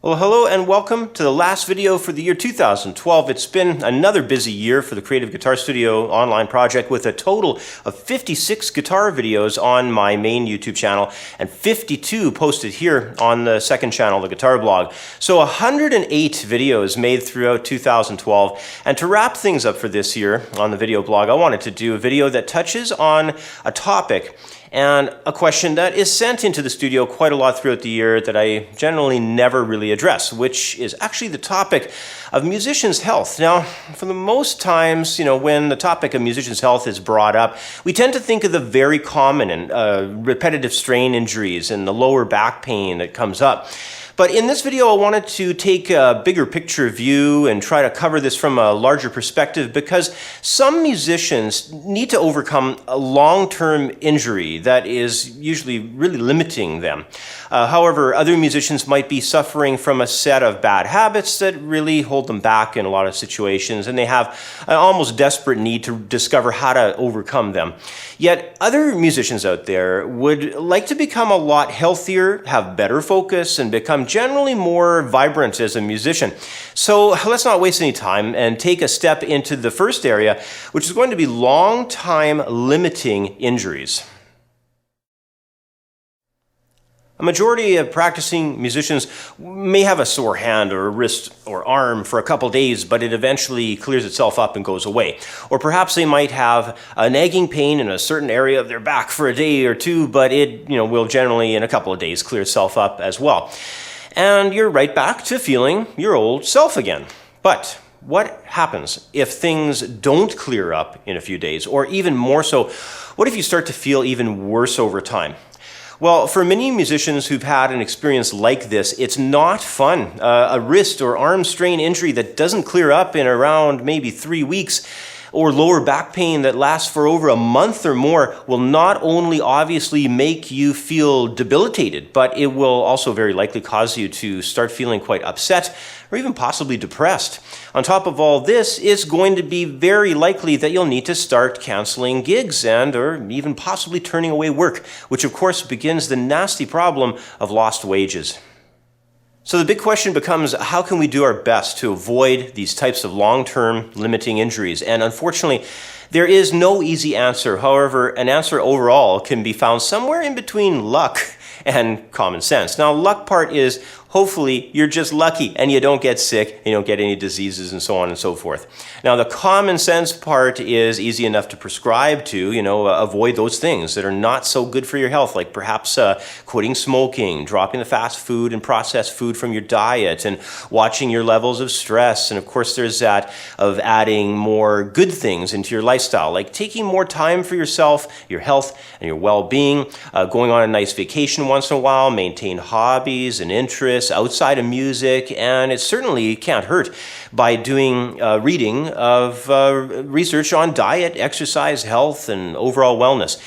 Well, hello and welcome to the last video for the year 2012. It's been another busy year for the Creative Guitar Studio online project with a total of 56 guitar videos on my main YouTube channel and 52 posted here on the second channel, the videoBlog. So 108 videos made throughout 2012. And to wrap things up for this year on the videoBlog, I wanted to do a video that touches on a topic and a question that is sent into the studio quite a lot throughout the year that I generally never really address, which is actually the topic of musicians' health. Now, for the most times, when the topic of musicians' health is brought up, we tend to think of the very common and repetitive strain injuries and the lower back pain that comes up. But in this video, I wanted to take a bigger picture view and try to cover this from a larger perspective because some musicians need to overcome a long-term injury that is usually really limiting them. However, other musicians might be suffering from a set of bad habits that really hold them back in a lot of situations, and they have an almost desperate need to discover how to overcome them. Yet other musicians out there would like to become a lot healthier, have better focus, and become generally more vibrant as a musician. So let's not waste any time and take a step into the first area, which is going to be long-time limiting injuries. A majority of practicing musicians may have a sore hand or a wrist or arm for a couple days, but it eventually clears itself up and goes away. Or perhaps they might have a nagging pain in a certain area of their back for a day or two, but it will generally in a couple of days clear itself up as well. And you're right back to feeling your old self again. But what happens if things don't clear up in a few days? Or even more so, what if you start to feel even worse over time? Well, for many musicians who've had an experience like this, it's not fun. A wrist or arm strain injury that doesn't clear up in around maybe 3 weeks, or lower back pain that lasts for over a month or more will not only obviously make you feel debilitated, but it will also very likely cause you to start feeling quite upset or even possibly depressed. On top of all this, it's going to be very likely that you'll need to start canceling gigs and or even possibly turning away work, which of course begins the nasty problem of lost wages. So the big question becomes, how can we do our best to avoid these types of long-term limiting injuries? And unfortunately, there is no easy answer. However, an answer overall can be found somewhere in between luck and common sense. Now, luck part is hopefully you're just lucky and you don't get sick, you don't get any diseases and so on and so forth. Now, the common sense part is easy enough to prescribe to, avoid those things that are not so good for your health, like perhaps quitting smoking, dropping the fast food and processed food from your diet, and watching your levels of stress. And of course, there's that of adding more good things into your lifestyle, like taking more time for yourself, your health, and your well-being, going on a nice vacation once in a while, maintain hobbies and interests outside of music, and it certainly can't hurt by doing reading of research on diet, exercise, health, and overall wellness.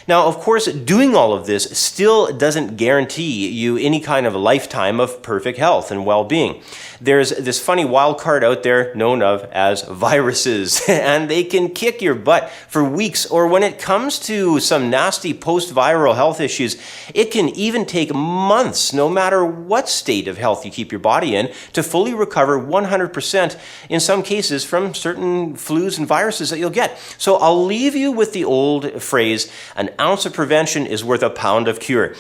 Now, of course, doing all of this still doesn't guarantee you any kind of a lifetime of perfect health and well-being. There's this funny wild card out there known as viruses, and they can kick your butt for weeks, or when it comes to some nasty post-viral health issues, it can even take months, no matter what state of health you keep your body in, to fully recover 100% in some cases from certain flus and viruses that you'll get. So I'll leave you with the old phrase, an ounce of prevention is worth a pound of cure.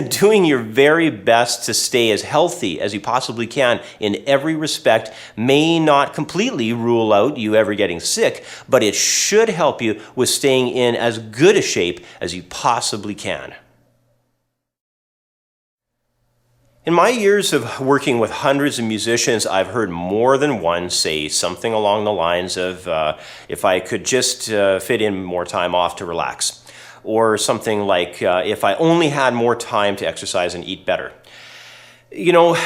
Doing your very best to stay as healthy as you possibly can in every respect may not completely rule out you ever getting sick, but it should help you with staying in as good a shape as you possibly can. In my years of working with hundreds of musicians, I've heard more than one say something along the lines of, if I could just fit in more time off to relax. Or something like, if I only had more time to exercise and eat better.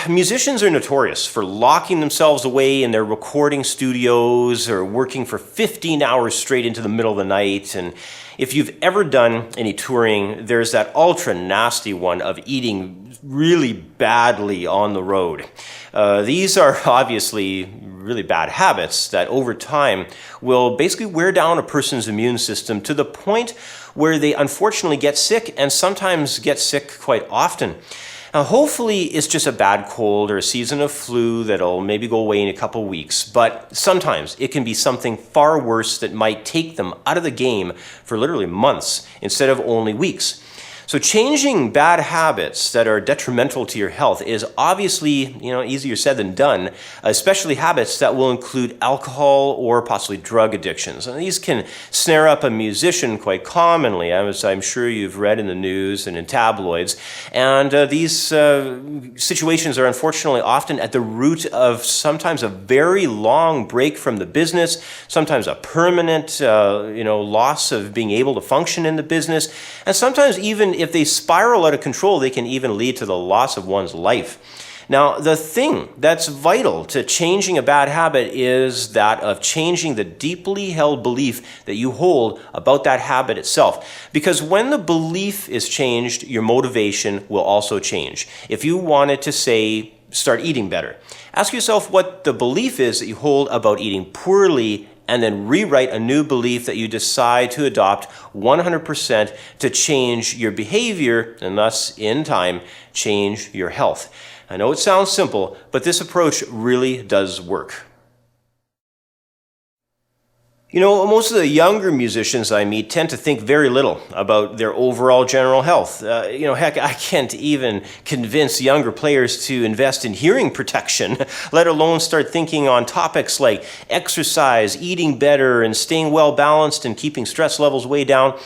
Musicians are notorious for locking themselves away in their recording studios or working for 15 hours straight into the middle of the night. And if you've ever done any touring, there's that ultra nasty one of eating really badly on the road. These are obviously really bad habits that over time will basically wear down a person's immune system to the point where they unfortunately get sick and sometimes get sick quite often. Now, hopefully it's just a bad cold or a season of flu that'll maybe go away in a couple weeks, but sometimes it can be something far worse that might take them out of the game for literally months instead of only weeks. So changing bad habits that are detrimental to your health is obviously, easier said than done, especially habits that will include alcohol or possibly drug addictions. And these can snare up a musician quite commonly, as I'm sure you've read in the news and in tabloids. And these situations are unfortunately often at the root of sometimes a very long break from the business, sometimes a permanent, loss of being able to function in the business, and sometimes even if they spiral out of control, they can even lead to the loss of one's life. Now, the thing that's vital to changing a bad habit is that of changing the deeply held belief that you hold about that habit itself. Because when the belief is changed, your motivation will also change. If you wanted to say, start eating better, ask yourself what the belief is that you hold about eating poorly, and then rewrite a new belief that you decide to adopt 100% to change your behavior and thus, in time, change your health. I know it sounds simple, but this approach really does work. Most of the younger musicians I meet tend to think very little about their overall general health. Heck, I can't even convince younger players to invest in hearing protection, let alone start thinking on topics like exercise, eating better, and staying well balanced and keeping stress levels way down.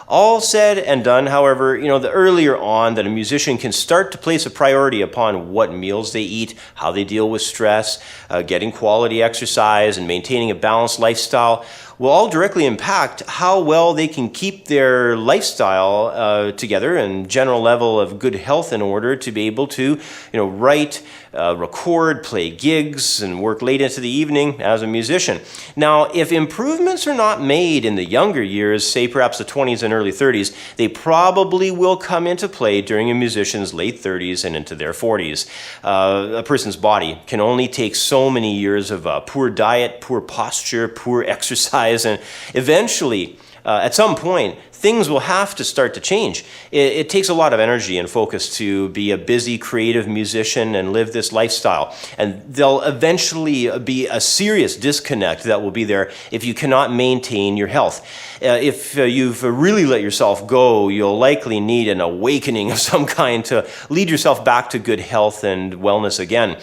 All said and done, however, the earlier on that a musician can start to place a priority upon what meals they eat, how they deal with stress, getting quality exercise, and maintaining a balanced lifestyle, will all directly impact how well they can keep their lifestyle together and general level of good health in order to be able to, write, record, play gigs, and work late into the evening as a musician. Now, if improvements are not made in the younger years, say perhaps the 20s and early 30s, they probably will come into play during a musician's late 30s and into their 40s. A person's body can only take so many years of poor diet, poor posture, poor exercise, and eventually, at some point, things will have to start to change. It takes a lot of energy and focus to be a busy, creative musician and live this lifestyle. And there'll eventually be a serious disconnect that will be there if you cannot maintain your health. If you've really let yourself go, you'll likely need an awakening of some kind to lead yourself back to good health and wellness again.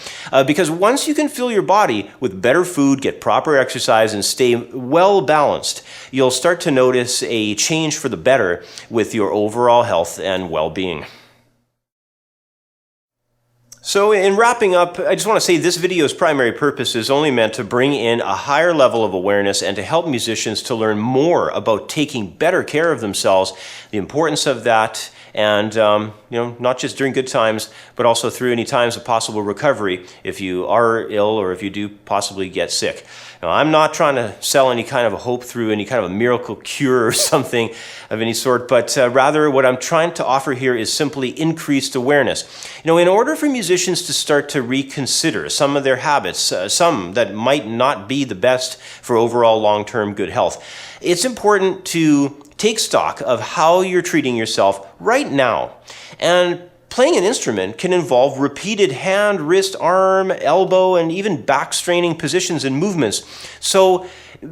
Because once you can fill your body with better food, get proper exercise, and stay well balanced, you'll start to notice a change for the better with your overall health and well-being. So in wrapping up, I just want to say this video's primary purpose is only meant to bring in a higher level of awareness and to help musicians to learn more about taking better care of themselves, the importance of that, and not just during good times, but also through any times of possible recovery if you are ill or if you do possibly get sick. Now, I'm not trying to sell any kind of a hope through any kind of a miracle cure or something of any sort, but rather what I'm trying to offer here is simply increased awareness. In order for musicians to start to reconsider some of their habits, some that might not be the best for overall long-term good health, it's important to take stock of how you're treating yourself right now. And playing an instrument can involve repeated hand, wrist, arm, elbow, and even back straining positions and movements. So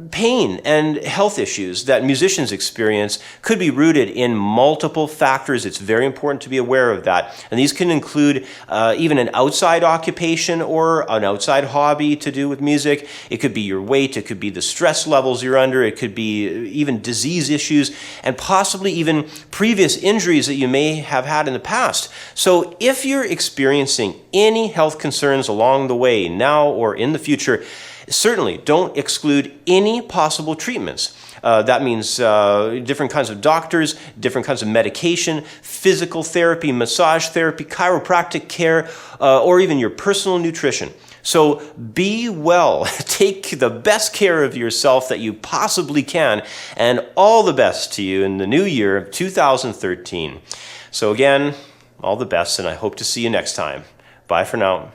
pain and health issues that musicians experience could be rooted in multiple factors. It's very important to be aware of that. And these can include even an outside occupation or an outside hobby to do with music. It could be your weight. It could be the stress levels you're under. It could be even disease issues and possibly even previous injuries that you may have had in the past. So if you're experiencing any health concerns along the way, now or in the future, certainly don't exclude any possible treatments. That means different kinds of doctors, different kinds of medication, physical therapy, massage therapy, chiropractic care, or even your personal nutrition. So be well, take the best care of yourself that you possibly can, and all the best to you in the new year of 2013. So again, all the best, and I hope to see you next time. Bye for now.